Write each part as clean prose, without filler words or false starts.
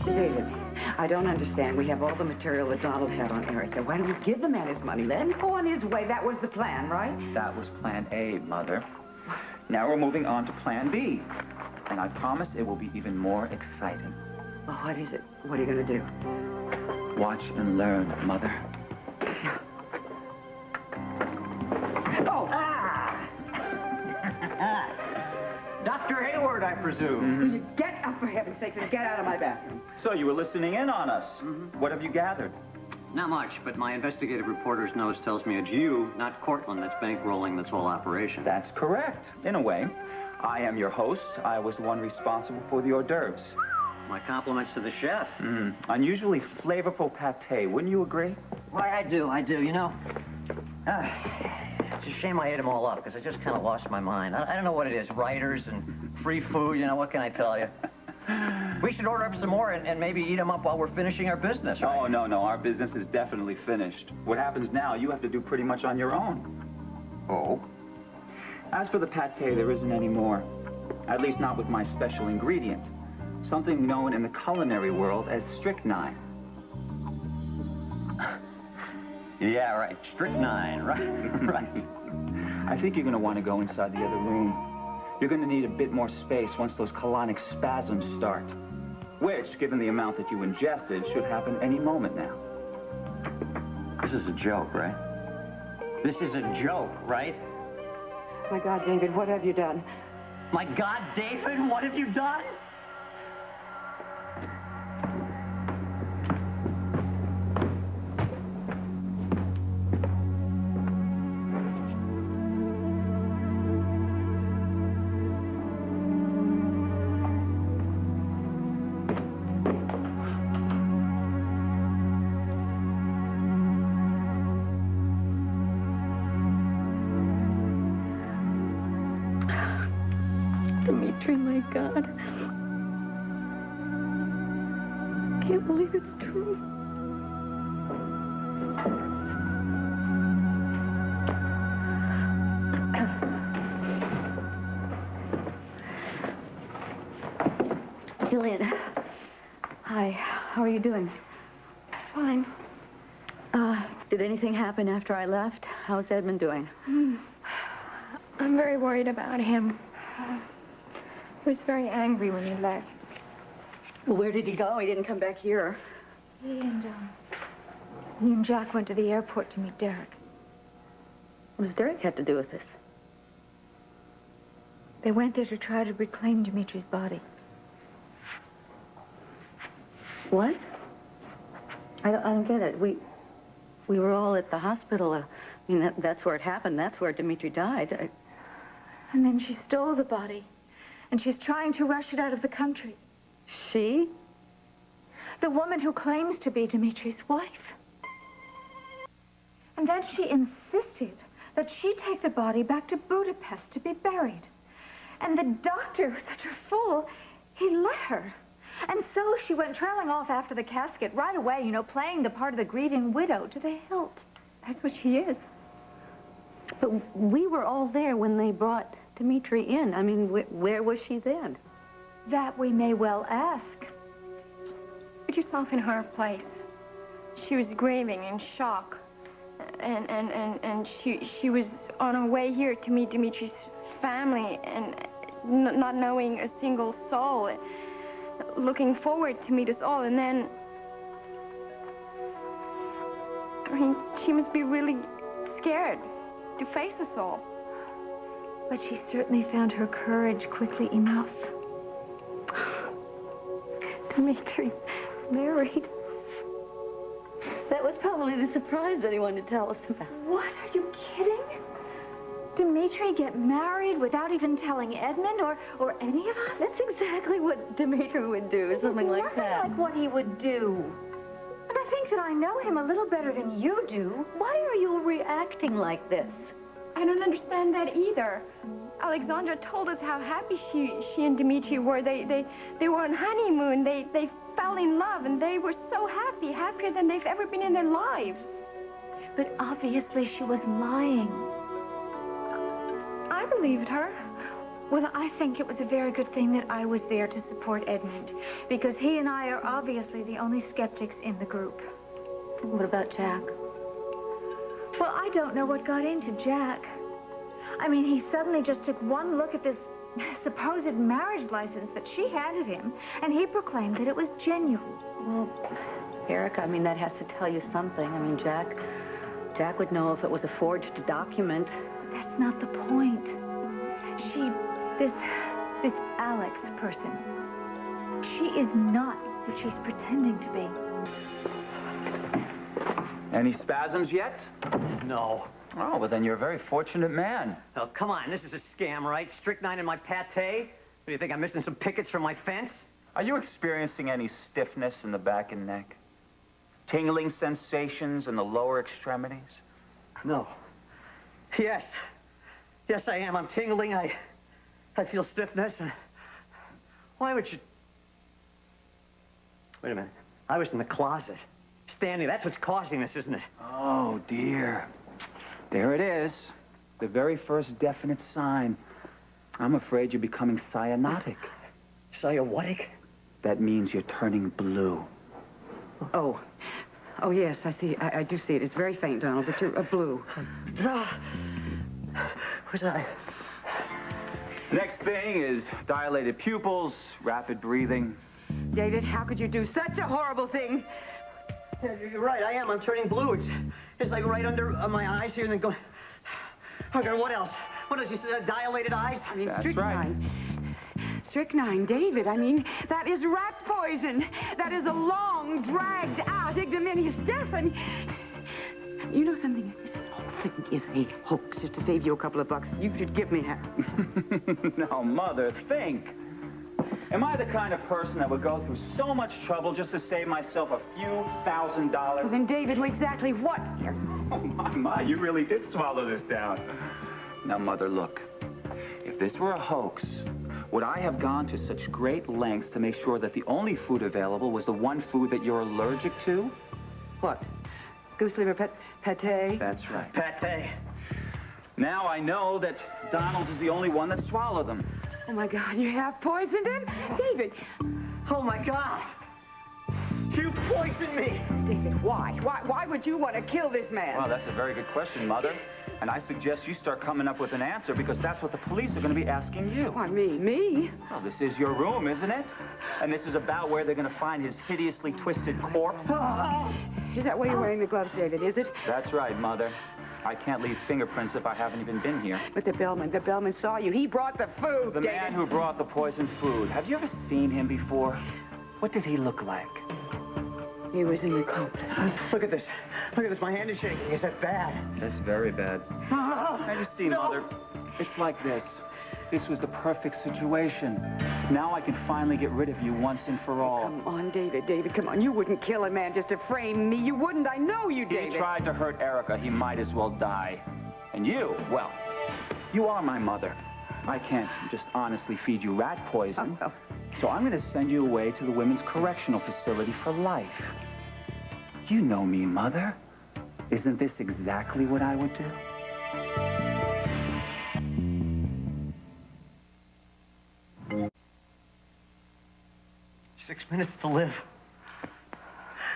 David, I don't understand. We have all the material that Donald had on Erica. Why don't we give the man his money? Let him go on his way. That was the plan, right? That was plan A, Mother. Now we're moving on to plan B. And I promise it will be even more exciting. Well, what is it? What are you going to do? Watch and learn, Mother. Oh! Dr. Hayward, I presume. Will you get up, for heaven's sake, and get out of my bathroom? So you were listening in on us. What have you gathered? Not much, but my investigative reporter's notes tells me it's you, not Cortland, that's bankrolling this whole operation. That's correct, in a way. I am your host. I was the one responsible for the hors d'oeuvres. My compliments to the chef. Unusually flavorful pate, wouldn't you agree? Why, I do, you know. It's a shame I ate them all up, because I just kind of lost my mind. I don't know what it is, writers and free food, you know, what can I tell you? We should order up some more and maybe eat them up while we're finishing our business, right? Oh, no, our business is definitely finished. What happens now, you have to do pretty much on your own. Oh? As for the pate, there isn't any more. At least not with my special ingredient. Something known in the culinary world as strychnine. Yeah, right. Strychnine, right. I think you're going to want to go inside the other room. You're going to need a bit more space once those colonic spasms start. Which, given the amount that you ingested, should happen any moment now. This is a joke, right? This is a joke, right? My God, David, what have you done? My God, David, what have you done? Dimitri, my God. I can't believe it's true. Gillian. Hi. How are you doing? Fine. Did anything happen after I left? How's Edmund doing? I'm very worried about him. He was very angry when he left. Well, where did he go? He didn't come back here. He and Jack went to the airport to meet Derek. What does Derek have to do with this? They went there to try to reclaim Dimitri's body. What? I don't get it. We were all at the hospital. I mean, that's where it happened. That's where Dimitri died. And then she stole the body. And she's trying to rush it out of the country. She? The woman who claims to be Dimitri's wife. And then she insisted that she take the body back to Budapest to be buried. And the doctor was such a fool, he let her. And so she went trailing off after the casket right away, you know, playing the part of the grieving widow to the hilt. That's what she is. But we were all there when they brought Dimitri in. I mean, where was she then? That we may well ask. Put yourself in her place. She was grieving in shock. And she was on her way here to meet Dimitri's family and not knowing a single soul, looking forward to meet us all. And then, I mean, she must be really scared to face us all. But she certainly found her courage quickly enough. Dimitri married. That was probably the surprise anyone to tell us about. What? Are you kidding? Dimitri get married without even telling Edmund or any of us? That's exactly what Dimitri would do, something like that. Like what he would do. And I think that I know him a little better than you do. Why are you reacting like this? I don't understand that either. Alexandra told us how happy she and Dimitri were. They were on honeymoon. They fell in love, and they were so happy, happier than they've ever been in their lives. But obviously she was lying. I believed her. Well, I think it was a very good thing that I was there to support Edmund, because he and I are obviously the only skeptics in the group. What about Jack? Well, I don't know what got into Jack. I mean, he suddenly just took one look at this supposed marriage license that she handed him, and he proclaimed that it was genuine. Well, Erica, I mean, that has to tell you something. I mean, Jack would know if it was a forged document. That's not the point. This Alex person, she is not what she's pretending to be. Any spasms yet? No. Oh, well, then you're a very fortunate man. Oh, come on. This is a scam, right? Strychnine in my pate? Do you think I'm missing some pickets from my fence? Are you experiencing any stiffness in the back and neck? Tingling sensations in the lower extremities? No. Yes. Yes, I am. I'm tingling. I feel stiffness. Why would you... Wait a minute. I was in the closet. Standing. That's what's causing this, isn't it? Oh, dear. There it is. The very first definite sign. I'm afraid you're becoming cyanotic. Cyanotic? That means you're turning blue. Oh, yes, I see. I do see it. It's very faint, Donald, but you're blue. Where's I? Next thing is dilated pupils, rapid breathing. David, how could you do such a horrible thing? Yeah, you're right. I am. I'm turning blue. It's like right under my eyes here and then going... Okay, what else? What else? You said dilated eyes? I mean, That's strychnine. Strychnine, David, I mean, that is rat poison. That is a long, dragged-out, ignominious death, and... You know something? This whole thing is a hoax just to save you a couple of bucks. You should give me half. Now, Mother, think. Am I the kind of person that would go through so much trouble just to save myself a few $1,000s? Well, then, David, exactly what? Oh, my, you really did swallow this down. Now, Mother, look. If this were a hoax, would I have gone to such great lengths to make sure that the only food available was the one food that you're allergic to? What? Goose liver pate? That's right. Pate. Now I know that Donald is the only one that swallowed them. Oh, my God, you have poisoned him? David! Oh, my God. You poisoned me. David, why? Why would you want to kill this man? Well, that's a very good question, Mother. And I suggest you start coming up with an answer because that's what the police are going to be asking you. Why, me? Well, this is your room, isn't it? And this is about where they're going to find his hideously twisted corpse. Is that why you're wearing the gloves, David, is it? That's right, Mother. I can't leave fingerprints if I haven't even been here. But the bellman saw you. He brought the food, The David. man who brought the poisoned food. Have you ever seen him before? What did he look like? He was an accomplice. Look at this. Look at this. My hand is shaking. Is that bad? That's very bad. Now you see, No. Mother, it's like this. This was the perfect situation. Now I can finally get rid of you once and for all. Come on, David, come on. You wouldn't kill a man just to frame me. You wouldn't. I know you, David. He tried to hurt Erica. He might as well die. And you, well, you are my mother. I can't just honestly feed you rat poison. Oh. So I'm going to send you away to the Women's Correctional Facility for life. You know me, Mother. Isn't this exactly what I would do? 6 minutes to live.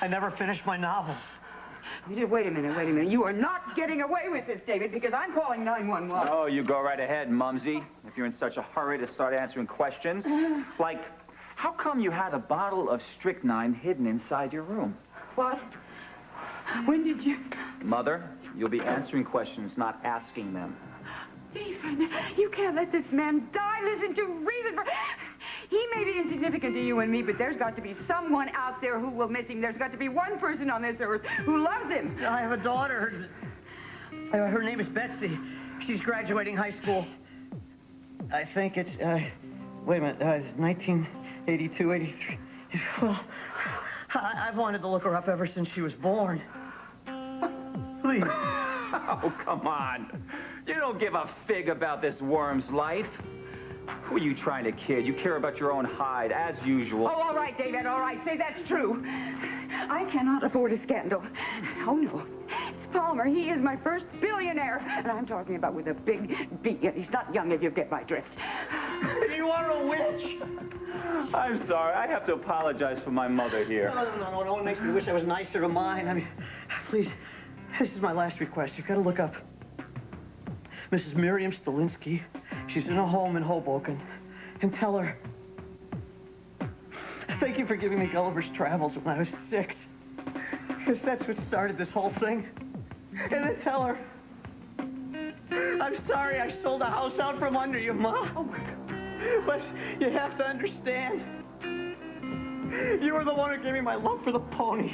I never finished my novel. Wait a minute. You are not getting away with this, David, because I'm calling 911. Oh, you go right ahead, Mumsy. If you're in such a hurry to start answering questions. Like, how come you had a bottle of strychnine hidden inside your room? What? When did you... Mother, you'll be answering questions, not asking them. David, you can't let this man die. Listen to reason for... He may be insignificant to you and me, but there's got to be someone out there who will miss him. There's got to be one person on this earth who loves him. I have a daughter. Her name is Betsy. She's graduating high school. I think it's, wait a minute, it's 1982, 83. Well, I've wanted to look her up ever since she was born. Please. Oh, come on. You don't give a fig about this worm's life. Who are you trying to kid? You care about your own hide, as usual. Oh, all right, David, all right. Say that's true. I cannot afford a scandal. Oh, no. It's Palmer. He is my first billionaire. And I'm talking about with a big B. He's not young, if you get my drift. You are a witch. I'm sorry. I have to apologize for my mother here. No. It makes me wish I was nicer to mine. I mean, please, this is my last request. You've got to look up Mrs. Miriam Stalinsky. She's in a home in Hoboken. And tell her, thank you for giving me Gulliver's Travels when I was 6. Because that's what started this whole thing. And then tell her, I'm sorry I sold the house out from under you, Mom. Oh, my God. But you have to understand, you were the one who gave me my love for the ponies.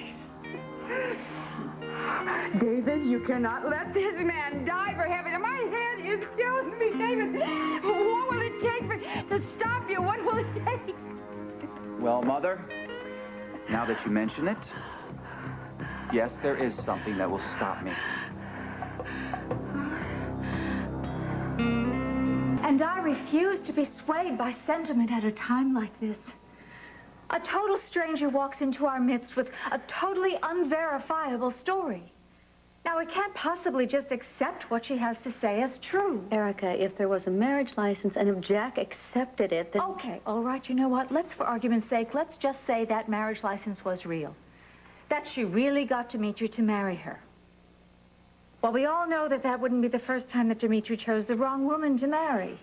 David, you cannot let this man die for heaven. My head is killing me, David. What will it take to stop you? What will it take? Well, Mother, now that you mention it, yes, there is something that will stop me. And I refuse to be swayed by sentiment at a time like this. A total stranger walks into our midst with a totally unverifiable story. Now, we can't possibly just accept what she has to say as true. Erica, if there was a marriage license and if Jack accepted it, then... Okay, all right, you know what? For argument's sake, let's just say that marriage license was real. That she really got Dimitri to marry her. Well, we all know that that wouldn't be the first time that Dimitri chose the wrong woman to marry.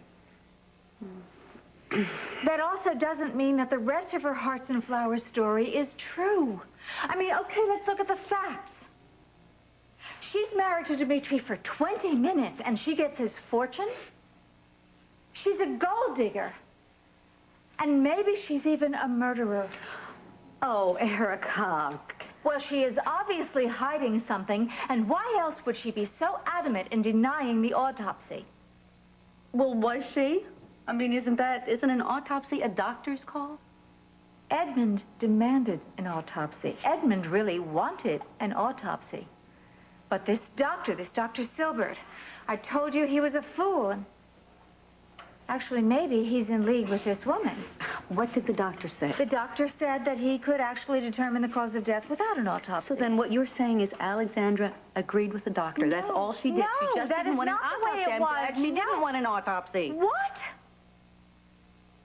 That also doesn't mean that the rest of her Hearts and Flowers story is true. I mean, okay, let's look at the facts. She's married to Dimitri for 20 minutes, and she gets his fortune? She's a gold digger. And maybe she's even a murderer. Oh, Erica. Well, she is obviously hiding something, and why else would she be so adamant in denying the autopsy? Well, was she? I mean, isn't an autopsy a doctor's call? Edmund demanded an autopsy. Edmund really wanted an autopsy. But this Dr. Silbert, I told you he was a fool. And actually, maybe he's in league with this woman. What did the doctor say? The doctor said that he could actually determine the cause of death without an autopsy. So then what you're saying is Alexandra agreed with the doctor. No, that's all she did. No, she just that didn't is want not an the way autopsy. it was. She didn't want an autopsy. What?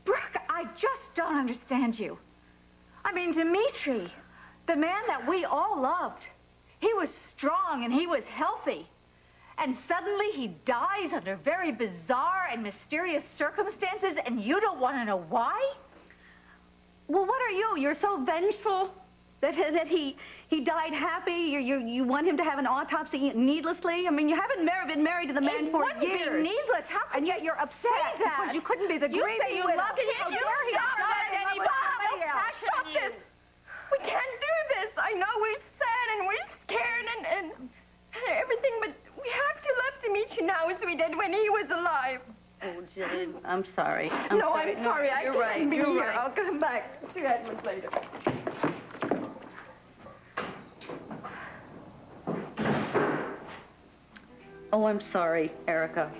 Brooke, I just don't understand you. I mean, Dimitri, the man that we all loved, he was strong and he was healthy. And suddenly he dies under very bizarre and mysterious circumstances, and you don't want to know why? Well, what are you? You're so vengeful that he died happy. You want him to have an autopsy needlessly? I mean, you haven't been married to the man for years. It wouldn't be needless. How could and yet you're upset that? because you couldn't be the You grieving say you widow. love him. How You dare he stop die that, in love with somebody else. Stop this! We can't do this. I know we're sad and we're scared and everything, but we have to love Dimitri now as we did when he was alive. Oh, Gillian, I'm sorry. I'm sorry. I can't right. be You're here. right. I'll come back to Edmund later. Oh, I'm sorry, Erica.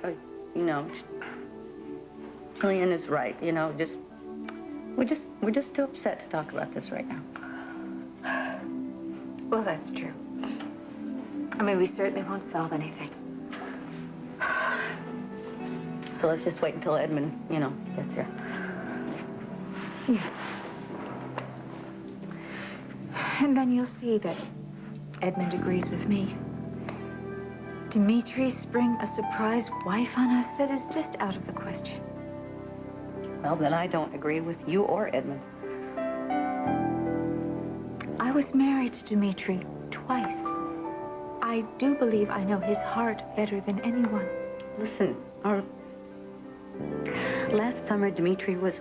Gillian is right. We're just too upset to talk about this right now. Well, that's true. I mean, we certainly won't solve anything. So let's just wait until Edmund, gets here. Yes. And then you'll see that Edmund agrees with me. Dimitri spring a surprise wife on us, that is just out of the question. Well, then I don't agree with you or Edmund. I was married to Dimitri twice. I do believe I know his heart better than anyone. Listen, last summer, Dimitri was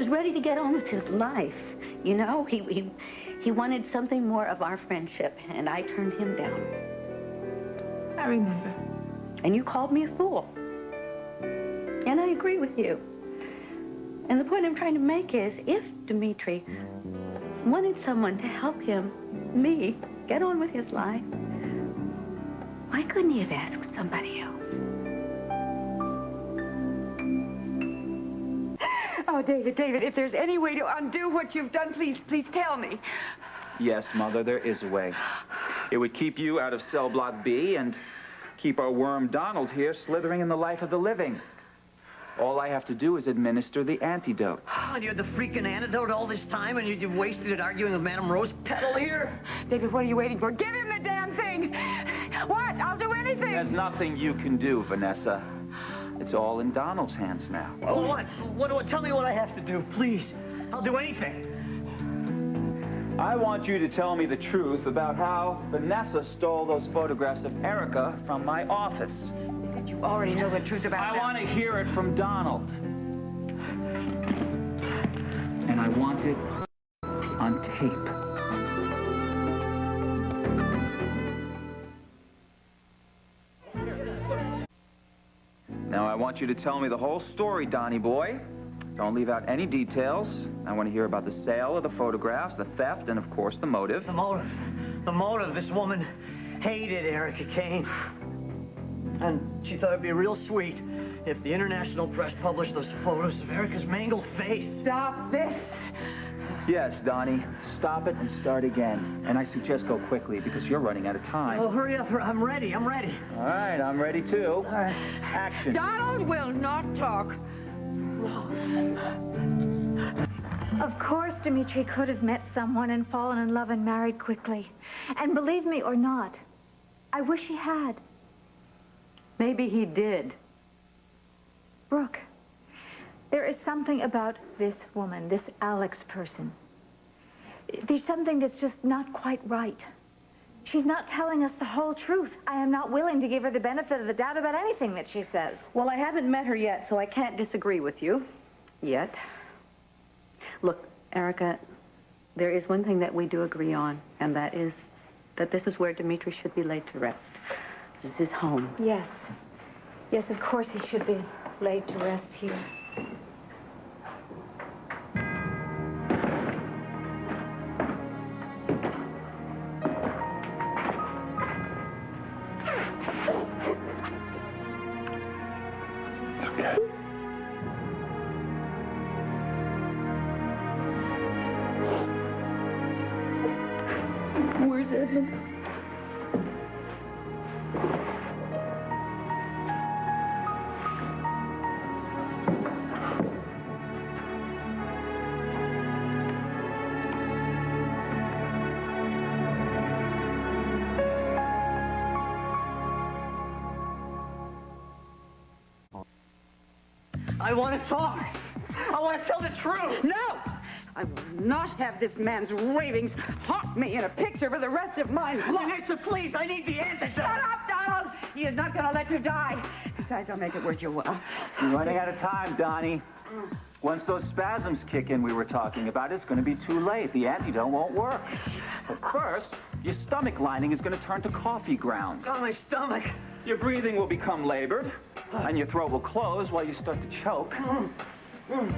ready to get on with his life. He wanted something more of our friendship, and I turned him down. I remember. And you called me a fool. And I agree with you. And the point I'm trying to make is, if Dimitri wanted someone to help me, get on with his life, why couldn't he have asked somebody else? Oh, David, if there's any way to undo what you've done, please tell me. Yes, Mother, there is a way. It would keep you out of cell block B and Keep our worm Donald here slithering in the life of the living. All I have to do is administer the antidote. Oh, and you had the freaking antidote all this time, and you wasted it arguing with Madame Rose Petal here? David, what are you waiting for? Give him the damn thing! What? I'll do anything! There's nothing you can do, Vanessa. It's all in Donald's hands now. Oh, what? Tell me what I have to do, please. I'll do anything. I want you to tell me the truth about how Vanessa stole those photographs of Erica from my office. You already know the truth about I that. want to hear it from Donald. And I want it on tape. Now I want you to tell me the whole story, Donnie boy. Don't leave out any details. I want to hear about the sale of the photographs, the theft, and of course the motive. The motive. The motive. This woman hated Erica Kane. And she thought it'd be real sweet if the international press published those photos of Erica's mangled face. Stop this! Yes, Donnie. Stop it and start again. And I suggest go quickly because you're running out of time. Oh, hurry up. I'm ready. All right, I'm ready too. All right. Action. Donald will not talk. Of course, Dimitri could have met someone and fallen in love and married quickly. And believe me or not, I wish he had. Maybe he did. Brooke, there is something about this woman, this Alex person. There's something that's just not quite right. She's not telling us the whole truth. I am not willing to give her the benefit of the doubt about anything that she says. Well, I haven't met her yet, so I can't disagree with you. Yet. Look, Erica, there is one thing that we do agree on, and that is that this is where Dimitri should be laid to rest. This is his home. Yes. Yes, of course he should be laid to rest here. Where's Edmund? I want to talk. I want to tell the truth. No! I will not have this man's ravings haunt me in a picture for the rest of my life. Vanessa, please, I need the antidote. Shut up, Donald! He is not going to let you die. Besides, I'll make it worth your while. You're running out of time, Donnie. Once those spasms kick in we were talking about, it's going to be too late. The antidote won't work. But first, your stomach lining is going to turn to coffee grounds. Oh, my stomach. Your breathing will become labored, and your throat will close while you start to choke. You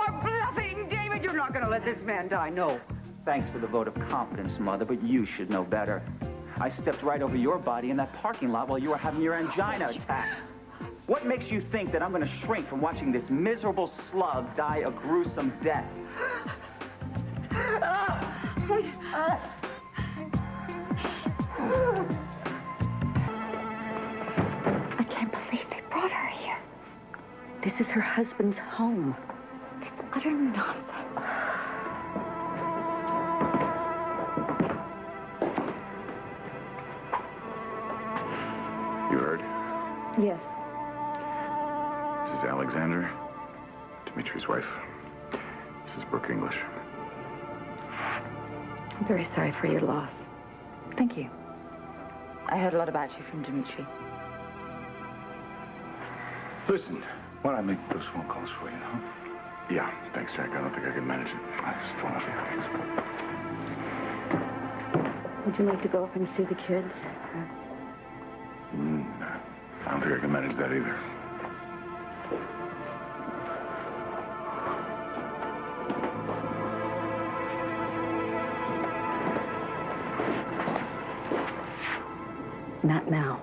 are bluffing, David. You're not going to let this man die, no. Thanks for the vote of confidence, Mother, but you should know better. I stepped right over your body in that parking lot while you were having your angina attack. What makes you think that I'm going to shrink from watching this miserable slug die a gruesome death? I can't believe they brought her here. This is her husband's home. It's utter nonsense. You heard? Yes. This is Alexander, Dimitri's wife. This is Brooke English. I'm very sorry for your loss. Thank you. I heard a lot about you from Dimitri. Listen, why don't I make those phone calls for you, huh? Yeah, thanks, Jack. I don't think I can manage it. I just don't have the eyes. Would you like to go up and see the kids? I don't think I can manage that either. Not now.